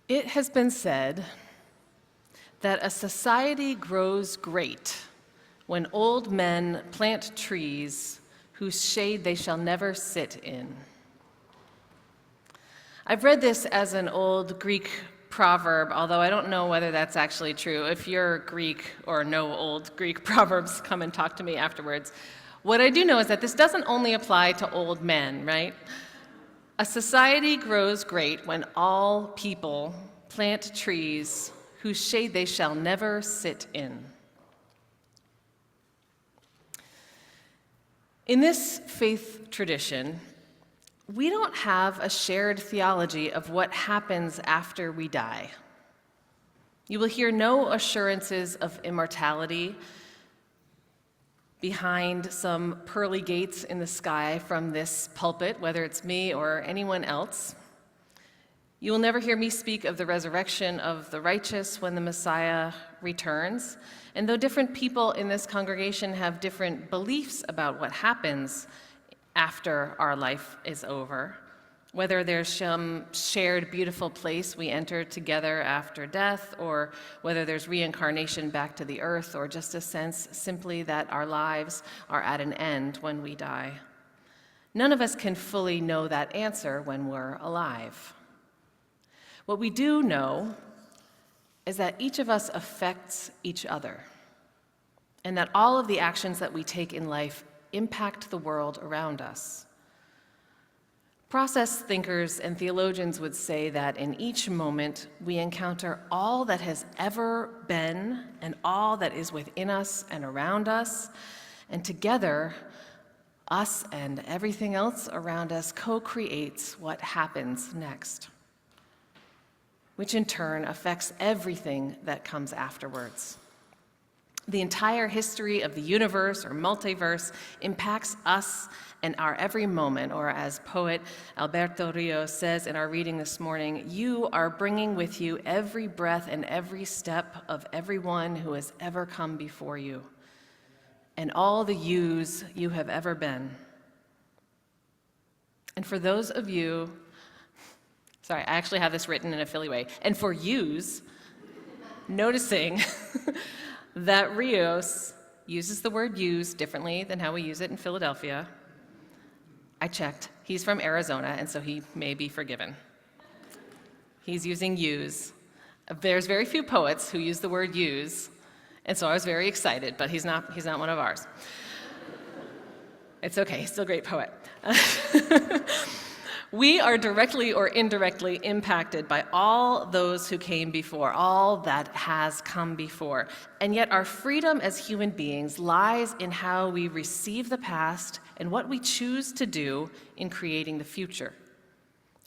It has been said that a society grows great when old men plant trees whose shade they shall never sit in. I've read this as an old Greek proverb, although I don't know whether that's actually true. If you're Greek or know old Greek proverbs, come and talk to me afterwards. What I do know is that this doesn't only apply to old men, right? A society grows great when all people plant trees whose shade they shall never sit in. In this faith tradition, we don't have a shared theology of what happens after we die. You will hear no assurances of immortality behind some pearly gates in the sky from this pulpit, whether it's me or anyone else. You will never hear me speak of the resurrection of the righteous when the Messiah returns. And though different people in this congregation have different beliefs about what happens after our life is over, whether there's some shared beautiful place we enter together after death, or whether there's reincarnation back to the earth, or just a sense simply that our lives are at an end when we die, none of us can fully know that answer when we're alive. What we do know is that each of us affects each other, and that all of the actions that we take in life impact the world around us. Process thinkers and theologians would say that in each moment we encounter all that has ever been and all that is within us and around us, and together, us and everything else around us co-creates what happens next, which in turn affects everything that comes afterwards. The entire history of the universe or multiverse impacts us and our every moment, or as poet Alberto Ríos says in our reading this morning, you are bringing with you every breath and every step of everyone who has ever come before you, and all the yous you have ever been. And for those of you, sorry, I actually have this written in a Philly way, and for yous, noticing that Ríos uses the word use differently than how we use it in Philadelphia. I checked. He's from Arizona, and so he may be forgiven. He's using use. There's very few poets who use the word use, and so I was very excited, but he's not one of ours. It's okay, he's still a great poet. We are directly or indirectly impacted by all those who came before, all that has come before. And yet our freedom as human beings lies in how we receive the past and what we choose to do in creating the future.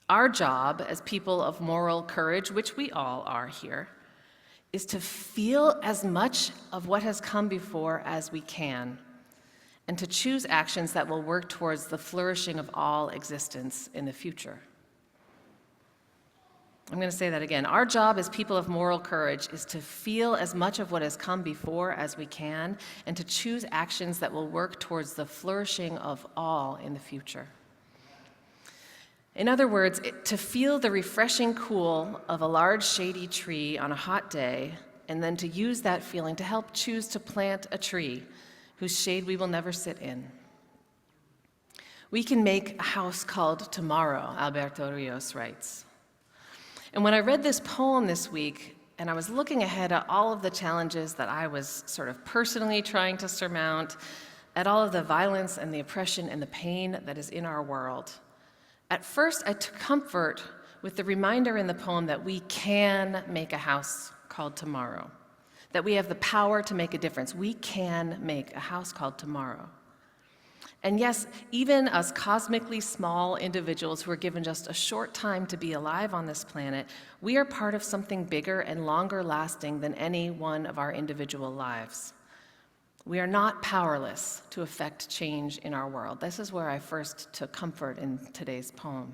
Our job as people of moral courage, which we all are here, is to feel as much of what has come before as we can, and to choose actions that will work towards the flourishing of all existence in the future. I'm going to say that again. Our job as people of moral courage is to feel as much of what has come before as we can, and to choose actions that will work towards the flourishing of all in the future. In other words, to feel the refreshing cool of a large shady tree on a hot day, and then to use that feeling to help choose to plant a tree whose shade we will never sit in. We can make a house called tomorrow, Alberto Ríos writes. And when I read this poem this week, and I was looking ahead at all of the challenges that I was sort of personally trying to surmount, at all of the violence and the oppression and the pain that is in our world, at first I took comfort with the reminder in the poem that we can make a house called tomorrow, that we have the power to make a difference. We can make a house called tomorrow. And yes, even us cosmically small individuals who are given just a short time to be alive on this planet, we are part of something bigger and longer lasting than any one of our individual lives. We are not powerless to affect change in our world. This is where I first took comfort in today's poem.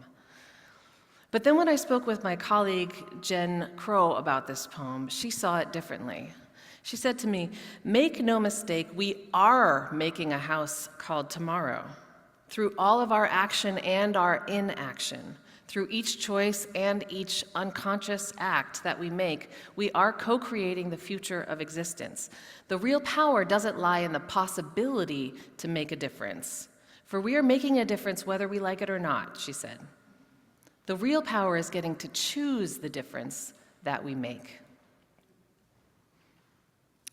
But then when I spoke with my colleague Jen Crow about this poem, she saw it differently. She said to me, make no mistake, we are making a house called tomorrow through all of our action and our inaction, Through each choice and each unconscious act that we make, we are co-creating the future of existence. The real power doesn't lie in the possibility to make a difference, for we are making a difference whether we like it or not, she said. The real power is getting to choose the difference that we make.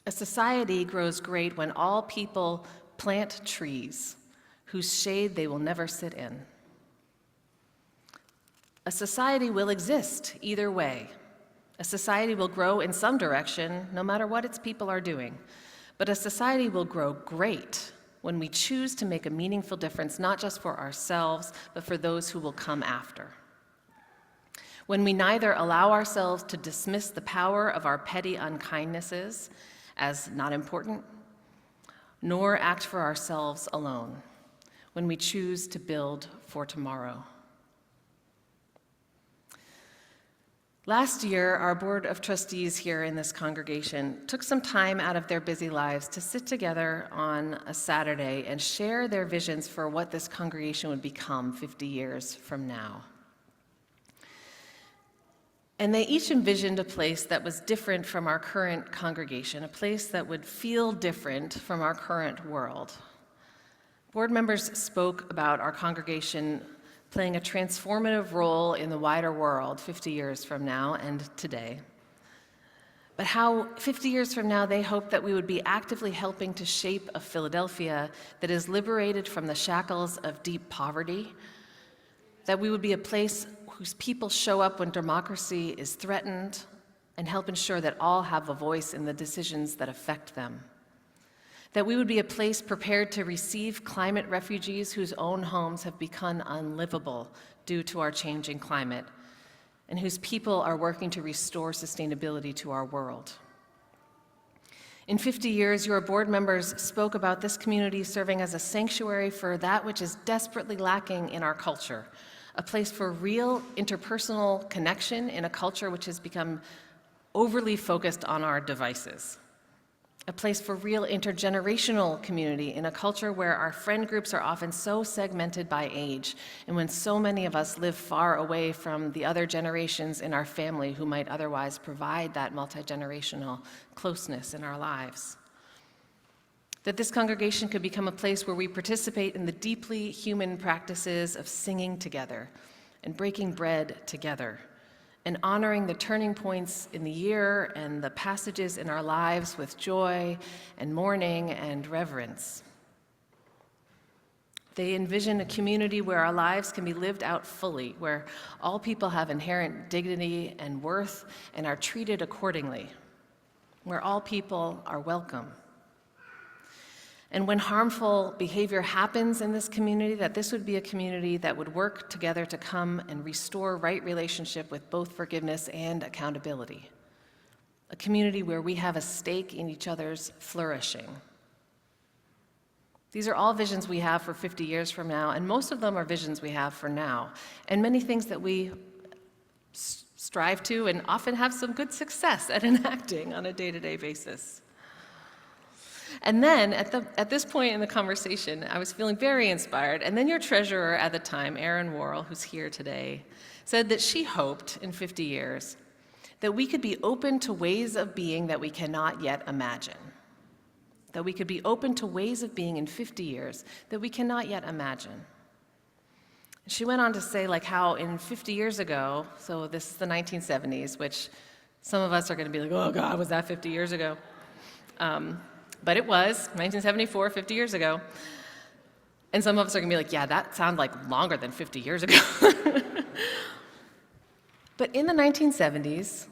A society grows great when all people plant trees whose shade they will never sit in. A society will exist either way. A society will grow in some direction, no matter what its people are doing. But a society will grow great when we choose to make a meaningful difference, not just for ourselves, but for those who will come after. When we neither allow ourselves to dismiss the power of our petty unkindnesses as not important, nor act for ourselves alone. When we choose to build for tomorrow. Last year, our Board of Trustees here in this congregation took some time out of their busy lives to sit together on a Saturday and share their visions for what this congregation would become 50 years from now. And they each envisioned a place that was different from our current congregation, a place that would feel different from our current world. Board members spoke about our congregation playing a transformative role in the wider world 50 years from now and today. But how 50 years from now they hope that we would be actively helping to shape a Philadelphia that is liberated from the shackles of deep poverty, that we would be a place whose people show up when democracy is threatened and help ensure that all have a voice in the decisions that affect them. That we would be a place prepared to receive climate refugees whose own homes have become unlivable due to our changing climate, and whose people are working to restore sustainability to our world. In 50 years, your board members spoke about this community serving as a sanctuary for that which is desperately lacking in our culture, a place for real interpersonal connection in a culture which has become overly focused on our devices. A place for real intergenerational community in a culture where our friend groups are often so segmented by age, and when so many of us live far away from the other generations in our family who might otherwise provide that multi-generational closeness in our lives. That this congregation could become a place where we participate in the deeply human practices of singing together and breaking bread together, and honoring the turning points in the year and the passages in our lives with joy and mourning and reverence. They envision a community where our lives can be lived out fully, where all people have inherent dignity and worth and are treated accordingly, where all people are welcome. And when harmful behavior happens in this community, that this would be a community that would work together to come and restore right relationship with both forgiveness and accountability. A community where we have a stake in each other's flourishing. These are all visions we have for 50 years from now, and most of them are visions we have for now, and many things that we strive to and often have some good success at enacting on a day-to-day basis. And then, at this point in the conversation, I was feeling very inspired, and then your treasurer at the time, Erin Worrell, who's here today, said that she hoped in 50 years that we could be open to ways of being that we cannot yet imagine. That we could be open to ways of being in 50 years that we cannot yet imagine. She went on to say, like, how in 50 years ago, so this is the 1970s, which some of us are going to be like, oh God, was that 50 years ago? But it was, 1974, 50 years ago. And some of us are gonna be like, yeah, that sounds like longer than 50 years ago. But in the 1970s,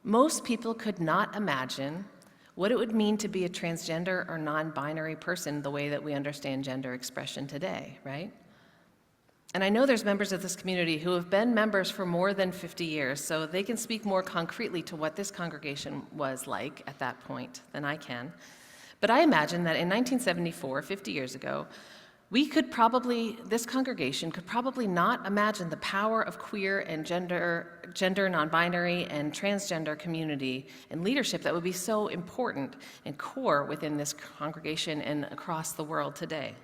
most people could not imagine what it would mean to be a transgender or non-binary person the way that we understand gender expression today, right? And I know there's members of this community who have been members for more than 50 years, so they can speak more concretely to what this congregation was like at that point than I can. But I imagine that in 1974, 50 years ago, this congregation could probably not imagine the power of queer and gender non-binary and transgender community and leadership that would be so important and core within this congregation and across the world today.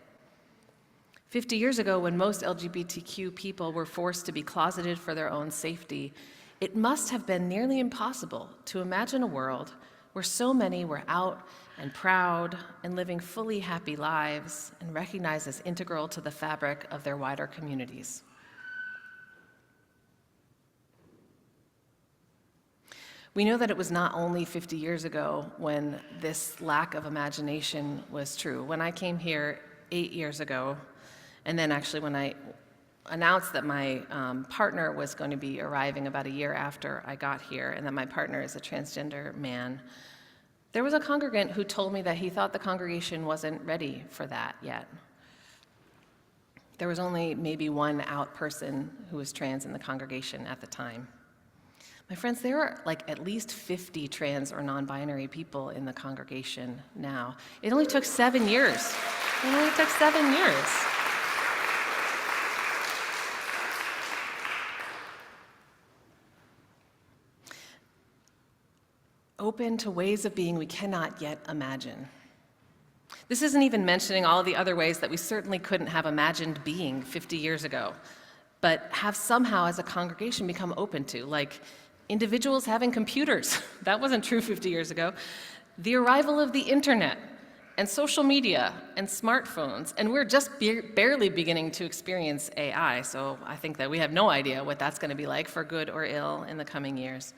50 years ago, when most LGBTQ people were forced to be closeted for their own safety, it must have been nearly impossible to imagine a world where so many were out and proud and living fully happy lives and recognized as integral to the fabric of their wider communities. We know that it was not only 50 years ago when this lack of imagination was true. When I came here 8 years ago, and then actually when I announced that my partner was going to be arriving about a year after I got here, and that my partner is a transgender man, there was a congregant who told me that he thought the congregation wasn't ready for that yet. There was only maybe one out person who was trans in the congregation at the time. My friends, there are like at least 50 trans or non-binary people in the congregation now. It only took 7 years. It only took 7 years. Open to ways of being we cannot yet imagine. This isn't even mentioning all the other ways that we certainly couldn't have imagined being 50 years ago, but have somehow as a congregation become open to, like individuals having computers. That wasn't true 50 years ago. The arrival of the internet and social media and smartphones, and we're just barely beginning to experience AI, so I think that we have no idea what that's going to be like for good or ill in the coming years.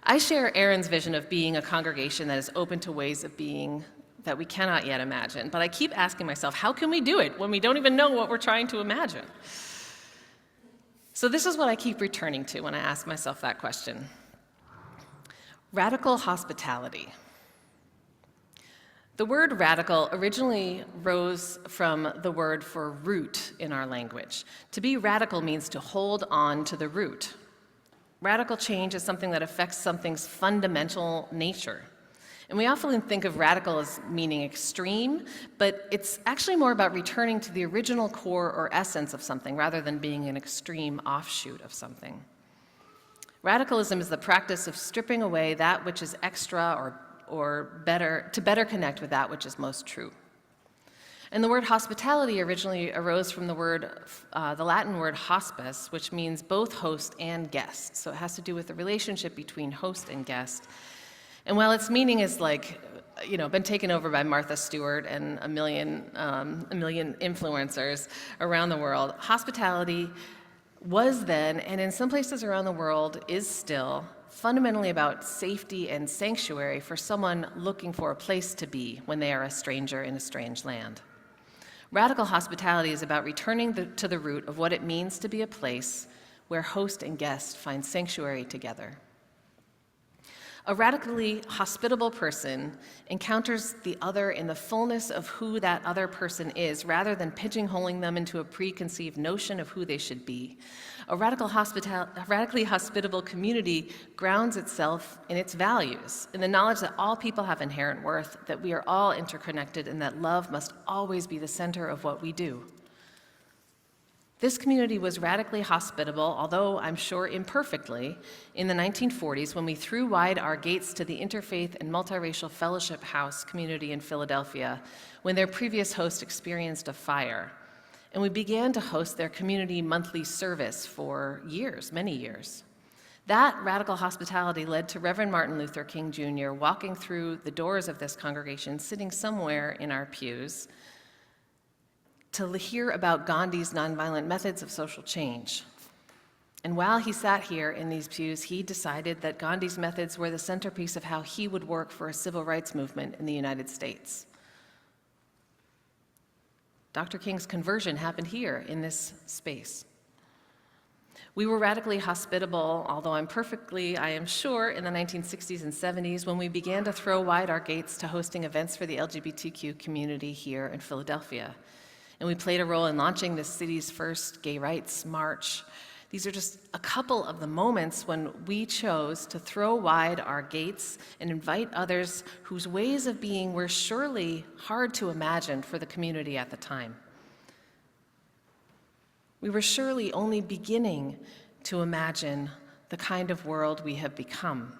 I share Aaron's vision of being a congregation that is open to ways of being that we cannot yet imagine, but I keep asking myself, how can we do it when we don't even know what we're trying to imagine? So this is what I keep returning to when I ask myself that question. Radical hospitality. The word radical originally rose from the word for root in our language. To be radical means to hold on to the root. Radical change is something that affects something's fundamental nature. And we often think of radical as meaning extreme, but it's actually more about returning to the original core or essence of something rather than being an extreme offshoot of something. Radicalism is the practice of stripping away that which is extra or better to better connect with that which is most true. And the word hospitality originally arose from the Latin word hospice, which means both host and guest. So it has to do with the relationship between host and guest. And while its meaning is been taken over by Martha Stewart and a million influencers around the world, hospitality was then, and in some places around the world is still, fundamentally about safety and sanctuary for someone looking for a place to be when they are a stranger in a strange land. Radical hospitality is about returning to the root of what it means to be a place where host and guest find sanctuary together. A radically hospitable person encounters the other in the fullness of who that other person is, rather than pigeonholing them into a preconceived notion of who they should be. A radically hospitable community grounds itself in its values, in the knowledge that all people have inherent worth, that we are all interconnected, and that love must always be the center of what we do. This community was radically hospitable, although I'm sure imperfectly, in the 1940s when we threw wide our gates to the Interfaith and Multiracial Fellowship House community in Philadelphia when their previous host experienced a fire. And we began to host their community monthly service for years, many years. That radical hospitality led to Reverend Martin Luther King Jr. walking through the doors of this congregation, sitting somewhere in our pews, to hear about Gandhi's nonviolent methods of social change. And while he sat here in these pews, he decided that Gandhi's methods were the centerpiece of how he would work for a civil rights movement in the United States. Dr. King's conversion happened here in this space. We were radically hospitable, although imperfectly, I am sure, in the 1960s and 70s when we began to throw wide our gates to hosting events for the LGBTQ community here in Philadelphia. And we played a role in launching the city's first gay rights march. These are just a couple of the moments when we chose to throw wide our gates and invite others whose ways of being were surely hard to imagine for the community at the time. We were surely only beginning to imagine the kind of world we have become.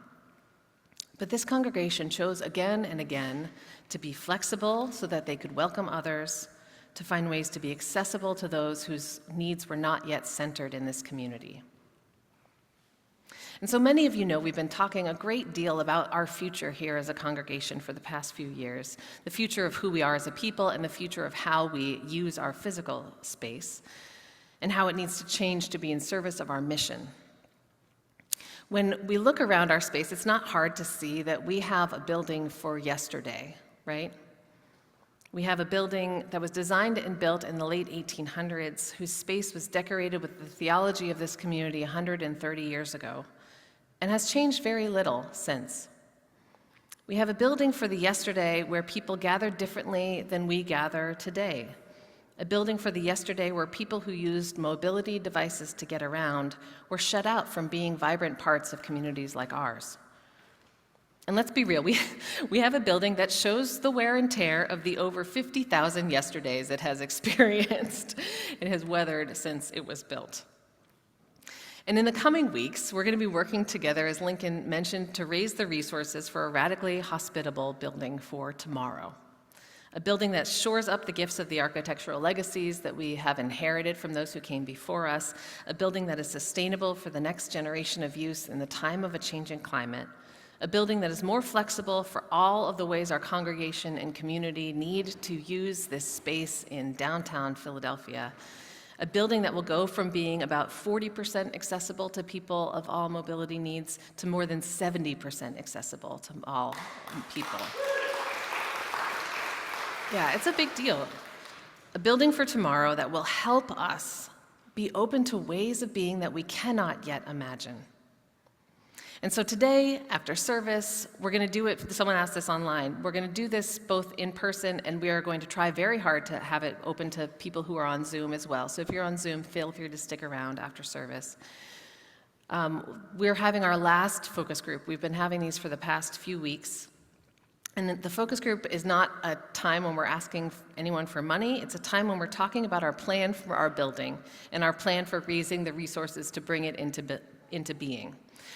But this congregation chose again and again to be flexible so that they could welcome others, to find ways to be accessible to those whose needs were not yet centered in this community. And so many of you know we've been talking a great deal about our future here as a congregation for the past few years, the future of who we are as a people and the future of how we use our physical space, and how it needs to change to be in service of our mission. When we look around our space, it's not hard to see that we have a building for yesterday, right? We have a building that was designed and built in the late 1800s, whose space was decorated with the theology of this community 130 years ago, and has changed very little since. We have a building for the yesterday where people gather differently than we gather today. A building for the yesterday where people who used mobility devices to get around were shut out from being vibrant parts of communities like ours. And let's be real, we have a building that shows the wear and tear of the over 50,000 yesterdays it has experienced. It has weathered since it was built. And in the coming weeks, we're going to be working together, as Lincoln mentioned, to raise the resources for a radically hospitable building for tomorrow. A building that shores up the gifts of the architectural legacies that we have inherited from those who came before us, a building that is sustainable for the next generation of use in the time of a changing climate, a building that is more flexible for all of the ways our congregation and community need to use this space in downtown Philadelphia, a building that will go from being about 40% accessible to people of all mobility needs to more than 70% accessible to all people. Yeah, it's a big deal. A building for tomorrow that will help us be open to ways of being that we cannot yet imagine. And so today, after service, we're going to do it. Someone asked this online. We're going to do this both in person, and we are going to try very hard to have it open to people who are on Zoom as well. So if you're on Zoom, feel free to stick around after service. We're having our last focus group. We've been having these for the past few weeks. And the focus group is not a time when we're asking anyone for money. It's a time when we're talking about our plan for our building and our plan for raising the resources to bring it into being.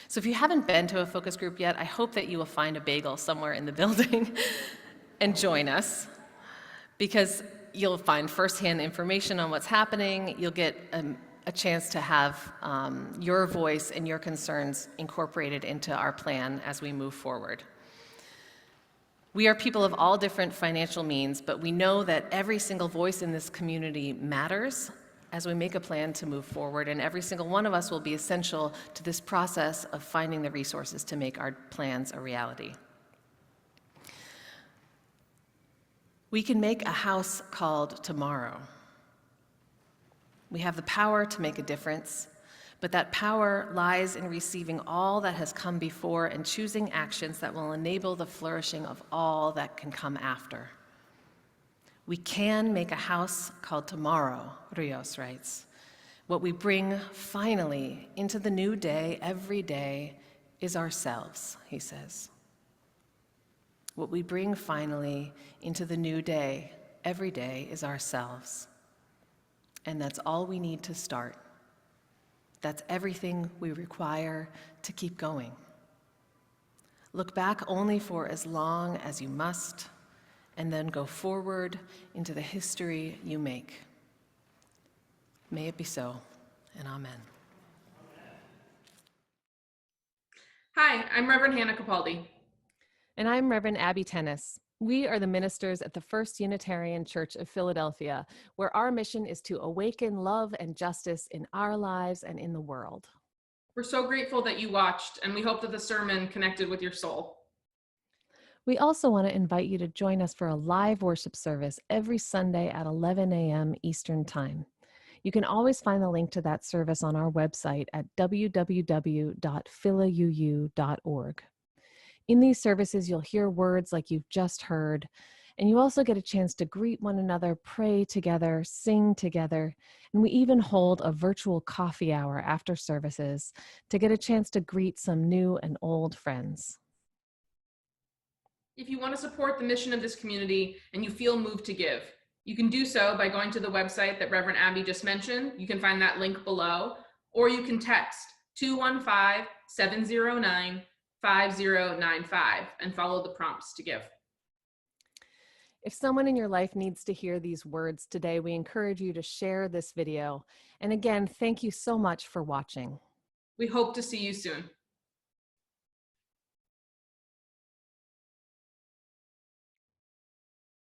So if you haven't been to a focus group yet, I hope that you will find a bagel somewhere in the building and join us, because you'll find firsthand information on what's happening. You'll get a chance to have your voice and your concerns incorporated into our plan as we move forward. We are people of all different financial means, but we know that every single voice in this community matters as we make a plan to move forward, and every single one of us will be essential to this process of finding the resources to make our plans a reality. We can make a house called tomorrow. We have the power to make a difference, but that power lies in receiving all that has come before and choosing actions that will enable the flourishing of all that can come after. We can make a house called tomorrow, Ríos writes. What we bring finally into the new day every day is ourselves, he says. What we bring finally into the new day every day is ourselves. And that's all we need to start. That's everything we require to keep going. Look back only for as long as you must, and then go forward into the history you make. May it be so, and amen. Hi, I'm Reverend Hannah Capaldi. And I'm Reverend Abby Tennis. We are the ministers at the First Unitarian Church of Philadelphia, where our mission is to awaken love and justice in our lives and in the world. We're so grateful that you watched, and we hope that the sermon connected with your soul. We also want to invite you to join us for a live worship service every Sunday at 11 a.m. Eastern Time. You can always find the link to that service on our website at www.philauu.org. In these services, you'll hear words like you've just heard, and you also get a chance to greet one another, pray together, sing together, and we even hold a virtual coffee hour after services to get a chance to greet some new and old friends. If you want to support the mission of this community and you feel moved to give, you can do so by going to the website that Reverend Abby just mentioned. You can find that link below, or you can text 215-709-5095 and follow the prompts to give. If someone in your life needs to hear these words today, we encourage you to share this video. And again, thank you so much for watching. We hope to see you soon.